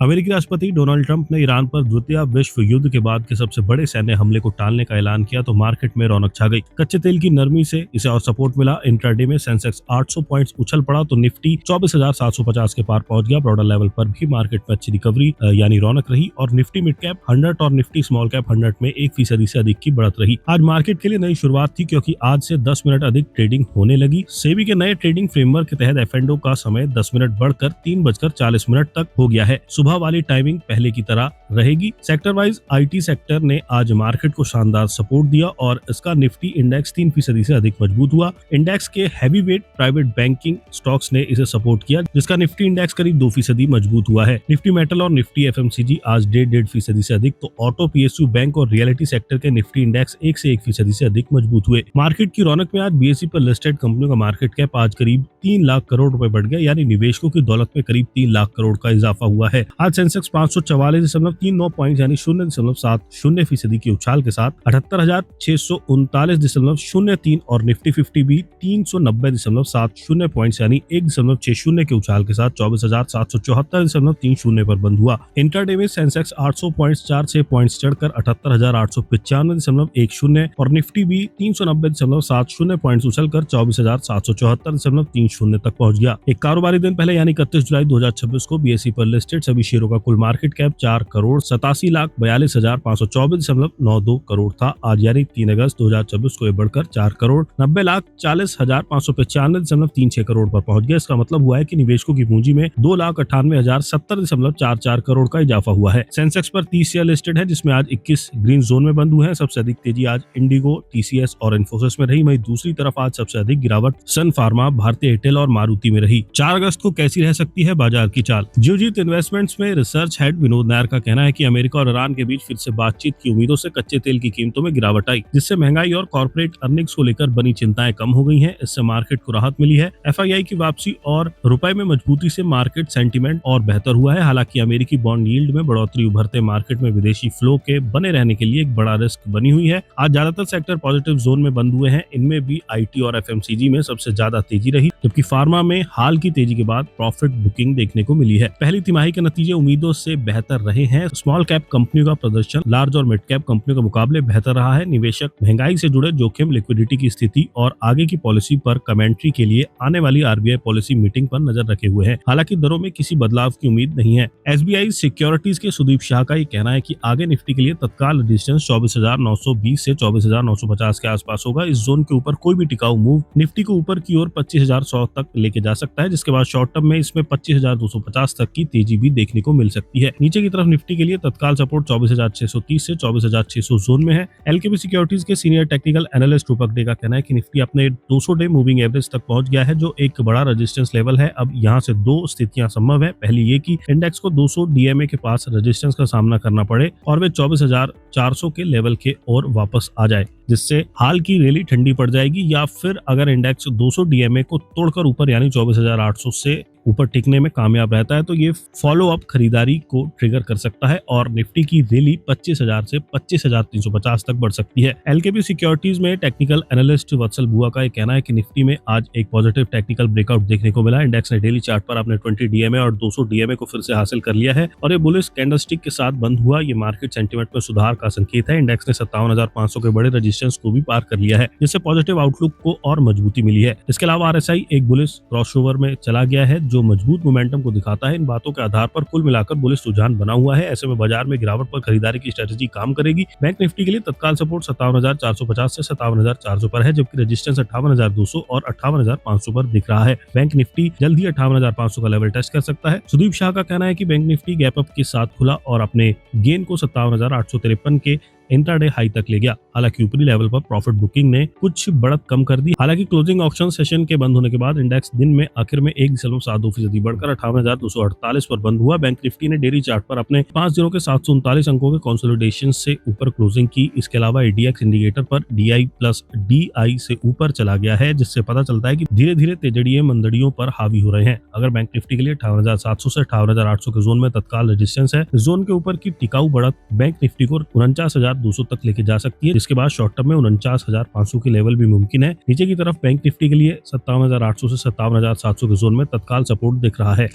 अमेरिकी राष्ट्रपति Donald Trump ने ईरान पर द्वितीय विश्व युद्ध के बाद के सबसे बड़े सैन्य हमले को टालने का ऐलान किया तो मार्केट में रौनक छा गई। कच्चे तेल की नरमी से इसे और सपोर्ट मिला। इंट्राडे में सेंसेक्स 800 पॉइंट्स उछल पड़ा तो निफ्टी 24,750 के पार पहुंच गया। ब्रॉडर लेवल पर भी मार्केट में अच्छी रिकवरी यानी रौनक रही और निफ्टी मिड कैप 100 और निफ्टी स्मॉल कैप 100 में 1% से अधिक की बढ़त रही। आज मार्केट के लिए नई शुरुआत थी क्योंकि आज से 10 मिनट अधिक ट्रेडिंग होने लगी। सेबी के नए ट्रेडिंग फ्रेमवर्क के तहत एफ&ओ का समय 10 मिनट बढ़कर 3:40 तक हो गया है। सुबह वाली टाइमिंग पहले की तरह रहेगी। सेक्टर वाइज आईटी सेक्टर ने आज मार्केट को शानदार सपोर्ट दिया और इसका निफ्टी इंडेक्स 3% से अधिक मजबूत हुआ। इंडेक्स के heavy weight private banking stocks ने इसे सपोर्ट किया जिसका निफ्टी इंडेक्स करीब 2% मजबूत हुआ है। निफ्टी मेटल और निफ्टी एफएमसीजी आज 1.5% से अधिक तो ऑटो, पीएसयू, बैंक और रियलिटी सेक्टर के निफ्टी इंडेक्स 1 से 1% से अधिक मजबूत हुए। मार्केट की रौनक में आज बीएसई पर लिस्टेड कंपनियों का मार्केट कैप आज करीब 3 लाख करोड़ रुपए बढ़ गया, यानी निवेशकों की दौलत में करीब 3 लाख करोड़ का इजाफा हुआ है। आज सेंसेक्स 544.39 पॉइंट यानी 0.70% की उछाल के साथ 78,639.03 और निफ्टी 50 भी 390.70 पॉइंट्स यानी 1.60 के उछाल के साथ 24,774.30 पर बंद हुआ। इंट्राडे में सेंसेक्स 800.46 पॉइंट्स चढ़कर 78,895.10 और निफ्टी भी 390.70 पॉइंट्स उछलकर 24,774.30 तक पहुंच गया। एक कारोबारी दिन पहले यानी 31 जुलाई 2026 को बीएसई पर लिस्टेड सभी शेयरों का कुल मार्केट कैप 4,87,42,042.92 करोड़ था। आज यानी 3 अगस्त 2026 को यह बढ़कर 4,90,40,595.36 करोड़ पर पहुंच गया। इसका मतलब हुआ है कि निवेशकों की पूंजी में 2,98,070.44 करोड़ का इजाफा हुआ है। सेंसेक्स पर 30 शेयर लिस्टेड है जिसमें आज 21 ग्रीन जोन में बंद हुए हैं। सबसे अधिक तेजी आज इंडिगो, टीसीएस और इन्फोसिस में रही। वहीं दूसरी तरफ आज सबसे अधिक गिरावट सन फार्मा, भारतीय एयरटेल और मारुति में रही। 4 अगस्त को कैसी रह सकती है बाजार की चाल? जियोजीत इन्वेस्टमेंट्स में रिसर्च हेड विनोद नायर का कहना है कि अमेरिका और ईरान के बीच फिर से बातचीत की उम्मीदों से कच्चे तेल की कीमतों में गिरावट आई, जिससे महंगाई और कॉर्पोरेट अर्निंग्स को लेकर बनी चिंताएं कम हो गई हैं। इससे मार्केट को राहत मिली है। एफआईआई की वापसी और रुपए में मजबूती से मार्केट सेंटीमेंट और बेहतर हुआ है। हालांकि अमेरिकी बॉन्ड यील्ड में बढ़ोतरी उभरते मार्केट में विदेशी फ्लो के बने रहने के लिए एक बड़ा रिस्क बनी हुई है। आज ज्यादातर सेक्टर पॉजिटिव जोन में बंद हुए हैं। इनमें भी आईटी और एफएमसीजी में सबसे ज्यादा तेजी रही, जबकि फार्मा में हाल की तेजी के बाद प्रॉफिट बुकिंग देखने को मिली है। पहली तिमाही के नतीजे उम्मीदों से बेहतर रहे हैं। स्मॉल कैप कंपनियों का प्रदर्शन लार्ज और मिड कैप कंपनियों के मुकाबले बेहतर रहा है। निवेशक महंगाई से जुड़े जोखिम, लिक्विडिटी की स्थिति और आगे की पॉलिसी पर कमेंट्री के लिए आने वाली आरबीआई पॉलिसी मीटिंग पर नजर रखे हुए हैं। हालांकि दरों में किसी बदलाव की उम्मीद नहीं है। एसबीआई सिक्योरिटीज के सुदीप शाह का ये कहना है कि आगे निफ्टी के लिए तत्काल रेजिस्टेंस 24,920 से 24,950 के आसपास होगा। इस जोन के ऊपर कोई भी टिकाऊ मूव निफ्टी को ऊपर की ओर 25,100 तक लेके जा सकता है, जिसके बाद शॉर्ट टर्म में इसमें 25,250 तक की तेजी भी देखने को मिल सकती है। नीचे की तरफ निफ्टी के लिए तत्काल सपोर्ट 24,630 से 24,600 जोन में है। एलकेबी सिक्योरिटीज के सीनियर टेक्निकल एनालिस्ट रूपक डे का कहना है कि निफ्टी अपने 200 डे मूविंग एवरेज तक पहुंच गया है, जो एक बड़ा रेजिस्टेंस लेवल है। अब यहां से 2 स्थितियां संभव है। पहली ये कि इंडेक्स को 200 डीएमए के पास रेजिस्टेंस का सामना करना पड़े और वे 24,400 के लेवल के ओर वापस आ जाए, जिससे हाल की रैली ठंडी पड़ जाएगी, या फिर अगर इंडेक्स 200 डीएमए को तोड़कर ऊपर यानी 24,800 से ऊपर टिकने में कामयाब रहता है तो ये फॉलो अप खरीदारी को ट्रिगर कर सकता है और निफ्टी की रैली 25,000 से 25,350 तक बढ़ सकती है। एलकेबी सिक्योरिटीज में टेक्निकल एनालिस्ट वत्सल बुआ का कहना है कि निफ्टी में आज एक पॉजिटिव टेक्निकल ब्रेकआउट देखने को मिला। इंडेक्स ने डेली चार्ट पर अपने 20 डीएमए और 200 डीएमए को फिर से हासिल कर लिया है और ये बुलिश कैंडलस्टिक के साथ बंद हुआ। ये मार्केट सेंटीमेंट में सुधार का संकेत है। इंडेक्स ने 57,500 के बड़े रेजिस्टेंस को भी पार कर लिया है, जिससे पॉजिटिव आउटलुक को और मजबूती मिली है। इसके अलावा आरएसआई एक बुलिश क्रॉसओवर में चला गया है जो मजबूत मोमेंटम को दिखाता है। इन बातों के आधार पर कुल मिलाकर बुलिश रुझान बना हुआ है। ऐसे में बाजार में गिरावट पर खरीदारी की स्ट्रेटेजी काम करेगी। बैंक निफ्टी के लिए तत्काल सपोर्ट 57,450 से 57,400 पर है, जबकि रेजिस्टेंस 58,200 और 58,500 पर दिख रहा है। बैंक निफ्टी जल्द ही 58,500 का लेवल टेस्ट कर सकता है। सुदीप शाह का कहना है कि बैंक निफ्टी गैप अप के साथ खुला और अपने गेन को 57,853 के इंट्राडे हाई तक ले गया। हालांकि ऊपरी लेवल पर प्रॉफिट बुकिंग ने कुछ बढ़त कम कर दी। हालांकि क्लोजिंग ऑक्शन सेशन के बंद होने के बाद इंडेक्स दिन में आखिर में 1.72% बढ़कर 58,248 पर बंद हुआ। बैंक निफ्टी ने डेली चार्ट पर अपने 5 दिनों के 739 अंकों के कंसोलिडेशन से ऊपर क्लोजिंग की। इसके अलावा एडीएक्स इंडिकेटर पर डीआई प्लस डीआई से ऊपर चला गया है, जिससे पता चलता है कि धीरे धीरे तेजड़िए मंदड़ियों पर हावी हो रहे हैं। अगर बैंक निफ्टी के लिए 58,700 से 58,800 के जोन में तत्काल रेजिस्टेंस है। जोन के ऊपर की टिकाऊ बढ़त बैंक निफ्टी को 49,200 तक लेके जा सकती है, जिसके बाद शॉर्ट टर्म में 49,500 के लेवल भी मुमकिन है। नीचे की तरफ बैंक निफ्टी के लिए 57,800 से 57,700 के जोन में तत्काल सपोर्ट दिख रहा है।